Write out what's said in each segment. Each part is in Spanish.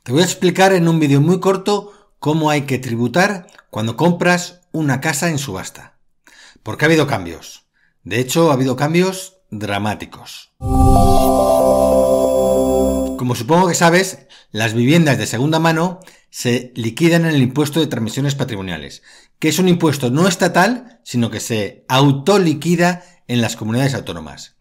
Te voy a explicar en un vídeo muy corto cómo hay que tributar cuando compras una casa en subasta. Porque ha habido cambios. De hecho, ha habido cambios dramáticos. Como supongo que sabes, las viviendas de segunda mano se liquidan en el impuesto de transmisiones patrimoniales, que es un impuesto no estatal, sino que se autoliquida en las comunidades autónomas.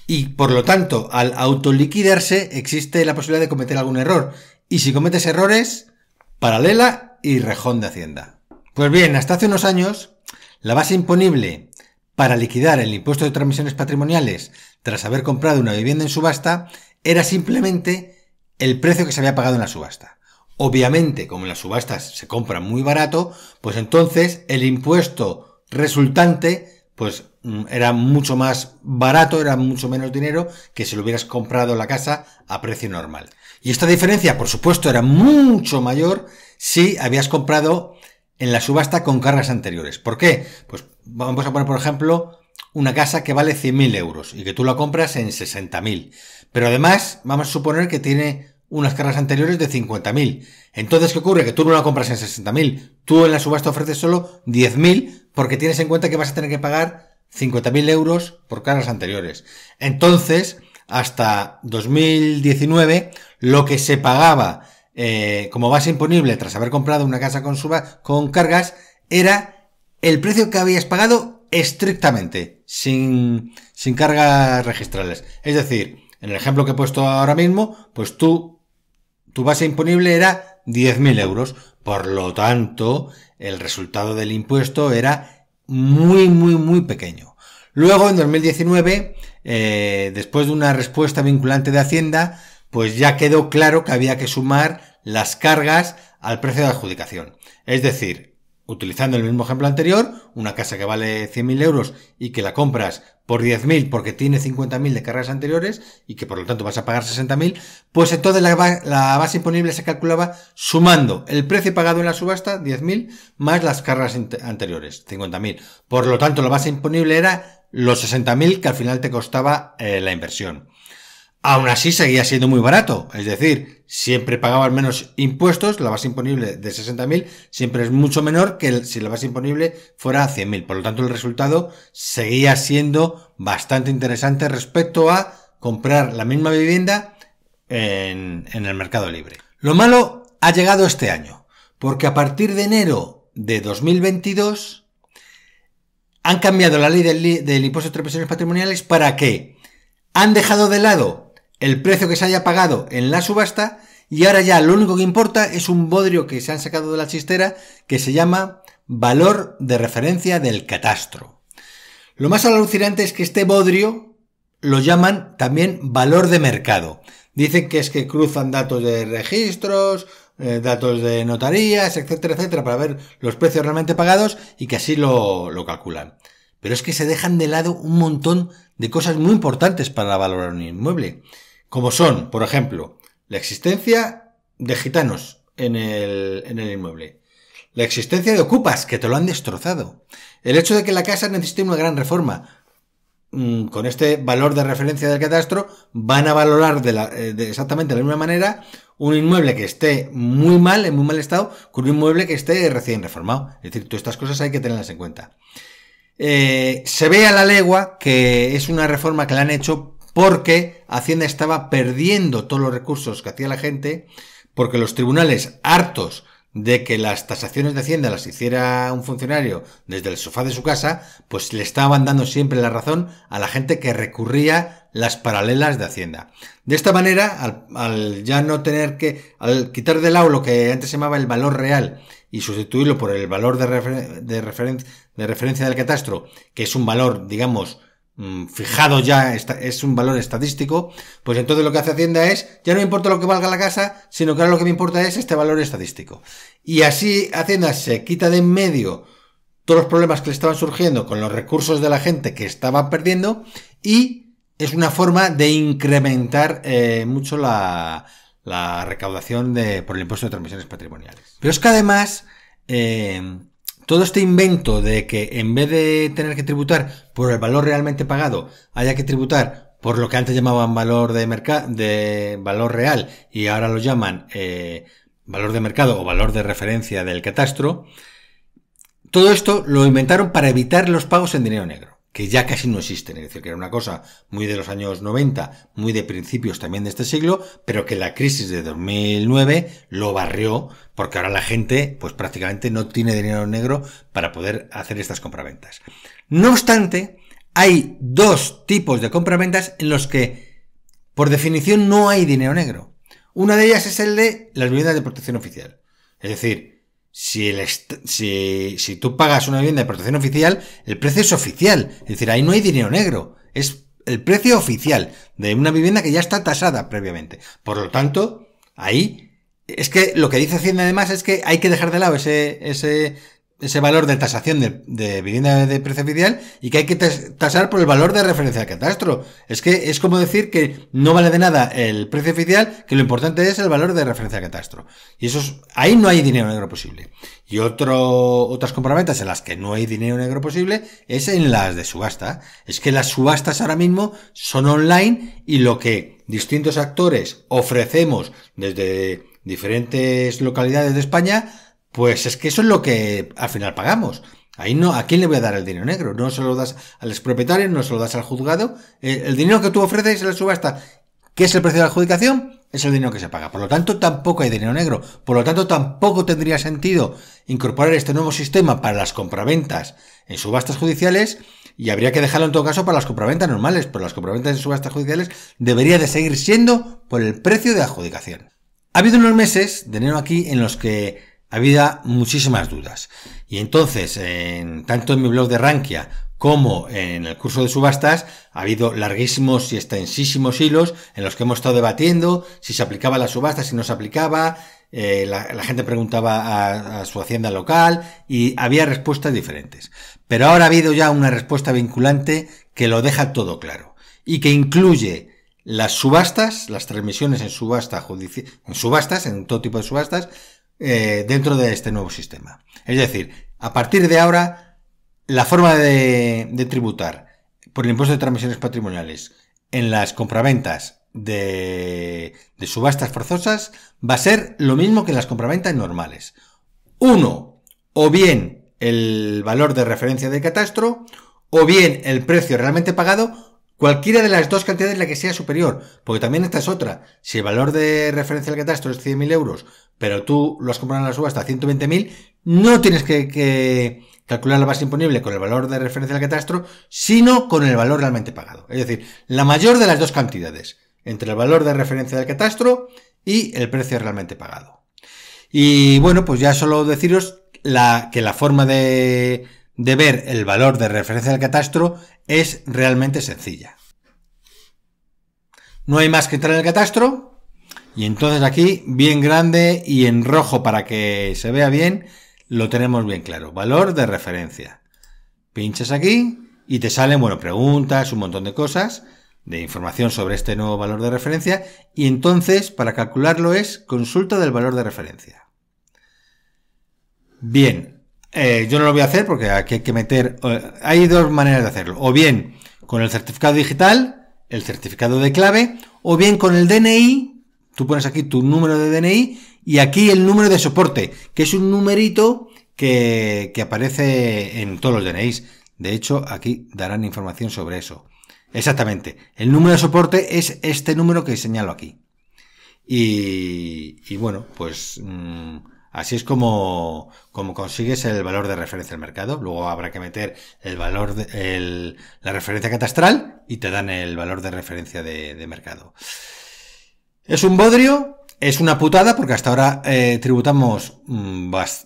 Y por lo tanto, al autoliquidarse existe la posibilidad de cometer algún error. Y si cometes errores, paralela y rejón de Hacienda. Pues bien, hasta hace unos años, la base imponible para liquidar el impuesto de transmisiones patrimoniales tras haber comprado una vivienda en subasta era simplemente el precio que se había pagado en la subasta. Obviamente, como en las subastas se compra muy barato, pues entonces el impuesto resultante pues era mucho más barato, era mucho menos dinero que si lo hubieras comprado la casa a precio normal. Y esta diferencia, por supuesto, era mucho mayor si habías comprado en la subasta con cargas anteriores. ¿Por qué? Pues vamos a poner, por ejemplo, una casa que vale 100.000 euros y que tú la compras en 60.000. Pero además, vamos a suponer que tiene unas cargas anteriores de 50.000. Entonces, ¿qué ocurre? Que tú no la compras en 60.000. Tú en la subasta ofreces solo 10.000 porque tienes en cuenta que vas a tener que pagar 50.000 euros por cargas anteriores. Entonces, hasta 2019, lo que se pagaba como base imponible tras haber comprado una casa con cargas era el precio que habías pagado estrictamente, sin cargas registrales. Es decir, en el ejemplo que he puesto ahora mismo, pues tu base imponible era 10.000 euros. Por lo tanto, el resultado del impuesto era muy pequeño. Luego, en 2019, después de una respuesta vinculante de Hacienda, pues ya quedó claro que había que sumar las cargas al precio de adjudicación. Es decir, utilizando el mismo ejemplo anterior, una casa que vale 100.000 euros y que la compras por 10.000 porque tiene 50.000 de cargas anteriores y que por lo tanto vas a pagar 60.000, pues entonces la base imponible se calculaba sumando el precio pagado en la subasta, 10.000, más las cargas anteriores, 50.000. Por lo tanto, la base imponible era los 60.000 que al final te costaba la inversión. Aún así seguía siendo muy barato, es decir, siempre pagabas menos impuestos, la base imponible de 60.000 siempre es mucho menor que si la base imponible fuera 100.000. Por lo tanto, el resultado seguía siendo bastante interesante respecto a comprar la misma vivienda en el mercado libre. Lo malo ha llegado este año, porque a partir de enero de 2022 han cambiado la ley del impuesto de transmisiones patrimoniales para que han dejado de lado el precio que se haya pagado en la subasta y ahora ya lo único que importa es un bodrio que se han sacado de la chistera que se llama valor de referencia del catastro. Lo más alucinante es que este bodrio lo llaman también valor de mercado. Dicen que es que cruzan datos de registros, datos de notarías, etcétera, para ver los precios realmente pagados y que así lo calculan. Pero es que se dejan de lado un montón de cosas muy importantes para valorar un inmueble, como son, por ejemplo, la existencia de gitanos en el inmueble, la existencia de ocupas que te lo han destrozado, el hecho de que la casa necesite una gran reforma. Con este valor de referencia del catastro van a valorar exactamente de la misma manera un inmueble que esté muy mal, en muy mal estado, con un inmueble que esté recién reformado. Es decir, todas estas cosas hay que tenerlas en cuenta. Se ve a la legua que es una reforma que la han hecho porque Hacienda estaba perdiendo todos los recursos que hacía la gente, porque los tribunales, hartos de que las tasaciones de Hacienda las hiciera un funcionario desde el sofá de su casa, pues le estaban dando siempre la razón a la gente que recurría las paralelas de Hacienda. De esta manera, al ya no tener al quitar de lado lo que antes se llamaba el valor real y sustituirlo por el valor de referencia del catastro, que es un valor, digamos, fijado ya, es un valor estadístico, pues entonces lo que hace Hacienda es, ya no me importa lo que valga la casa, sino que ahora lo que me importa es este valor estadístico. Y así Hacienda se quita de en medio todos los problemas que le estaban surgiendo con los recursos de la gente que estaba perdiendo y es una forma de incrementar mucho la recaudación por el impuesto de transmisiones patrimoniales. Pero es que además todo este invento de que en vez de tener que tributar por el valor realmente pagado, haya que tributar por lo que antes llamaban valor de valor real y ahora lo llaman valor de mercado o valor de referencia del catastro. Todo esto lo inventaron para evitar los pagos en dinero negro, que ya casi no existen. Es decir, que era una cosa muy de los años 90, muy de principios también de este siglo, pero que la crisis de 2009 lo barrió, porque ahora la gente pues prácticamente no tiene dinero negro para poder hacer estas compraventas. No obstante, hay dos tipos de compraventas en los que, por definición, no hay dinero negro. Una de ellas es el de las viviendas de protección oficial. Es decir, si tú pagas una vivienda de protección oficial, el precio es oficial. Es decir, ahí no hay dinero negro. Es el precio oficial de una vivienda que ya está tasada previamente. Por lo tanto, ahí, es que lo que dice Hacienda además es que hay que dejar de lado ese valor de tasación de vivienda de precio oficial y que hay que tasar por el valor de referencia del catastro. Es que es como decir que no vale de nada el precio oficial, que lo importante es el valor de referencia del catastro. Y ahí no hay dinero negro posible. Y otras compraventas en las que no hay dinero negro posible es en las de subasta. Es que las subastas ahora mismo son online y lo que distintos actores ofrecemos desde diferentes localidades de España, pues es que eso es lo que al final pagamos. Ahí no, ¿a quién le voy a dar el dinero negro? No se lo das al expropietario, no se lo das al juzgado. El dinero que tú ofreces en la subasta, que es el precio de la adjudicación, es el dinero que se paga. Por lo tanto, tampoco hay dinero negro. Por lo tanto, tampoco tendría sentido incorporar este nuevo sistema para las compraventas en subastas judiciales y habría que dejarlo en todo caso para las compraventas normales. Pero las compraventas en subastas judiciales debería de seguir siendo por el precio de adjudicación. Ha habido unos meses de enero aquí en los que había muchísimas dudas. Y entonces, tanto en mi blog de Rankia como en el curso de subastas, ha habido larguísimos y extensísimos hilos en los que hemos estado debatiendo si se aplicaba la subasta, si no se aplicaba. La gente preguntaba a su hacienda local y había respuestas diferentes. Pero ahora ha habido ya una respuesta vinculante que lo deja todo claro y que incluye las subastas, las transmisiones en subastas, en todo tipo de subastas, dentro de este nuevo sistema. Es decir, a partir de ahora, la forma de tributar por el impuesto de transmisiones patrimoniales en las compraventas de subastas forzosas va a ser lo mismo que en las compraventas normales. Uno, o bien el valor de referencia del catastro, o bien el precio realmente pagado. Cualquiera de las dos cantidades la que sea superior, porque también esta es otra. Si el valor de referencia del catastro es 100.000 euros, pero tú lo has comprado en la subasta a 120.000, no tienes que calcular la base imponible con el valor de referencia del catastro, sino con el valor realmente pagado. Es decir, la mayor de las dos cantidades, entre el valor de referencia del catastro y el precio realmente pagado. Y bueno, pues ya solo deciros que la forma de ver el valor de referencia del catastro es realmente sencilla. No hay más que entrar en el catastro y entonces aquí, bien grande y en rojo para que se vea bien, lo tenemos bien claro. Valor de referencia. Pinchas aquí y te salen, preguntas, un montón de cosas, de información sobre este nuevo valor de referencia y entonces para calcularlo es consulta del valor de referencia. Bien. Yo no lo voy a hacer porque aquí hay que meter... Hay dos maneras de hacerlo. O bien con el certificado digital, el certificado de clave, o bien con el DNI. Tú pones aquí tu número de DNI y aquí el número de soporte, que es un numerito que aparece en todos los DNIs. De hecho, aquí darán información sobre eso. Exactamente. El número de soporte es este número que señalo aquí. Y bueno, pues... así es como consigues el valor de referencia del mercado. Luego habrá que meter el valor la referencia catastral y te dan el valor de referencia de mercado. Es un bodrio, es una putada porque hasta ahora tributamos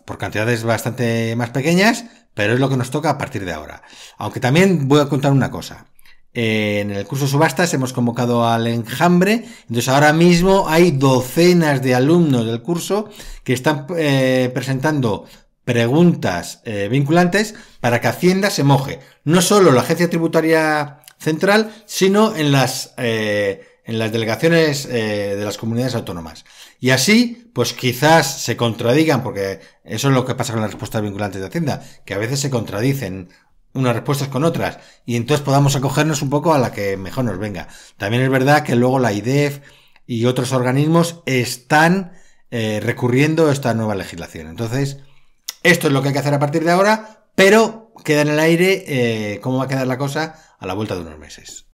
por cantidades bastante más pequeñas, pero es lo que nos toca a partir de ahora. Aunque también voy a contar una cosa. En el curso de subastas hemos convocado al enjambre, entonces ahora mismo hay docenas de alumnos del curso que están presentando preguntas vinculantes para que Hacienda se moje, no solo la Agencia Tributaria Central, sino en las delegaciones de las comunidades autónomas. Y así, pues quizás se contradigan, porque eso es lo que pasa con las respuestas vinculantes de Hacienda, que a veces se contradicen unas respuestas con otras y entonces podamos acogernos un poco a la que mejor nos venga. También es verdad que luego la IDEF y otros organismos están recurriendo a esta nueva legislación. Entonces, esto es lo que hay que hacer a partir de ahora, pero queda en el aire cómo va a quedar la cosa a la vuelta de unos meses.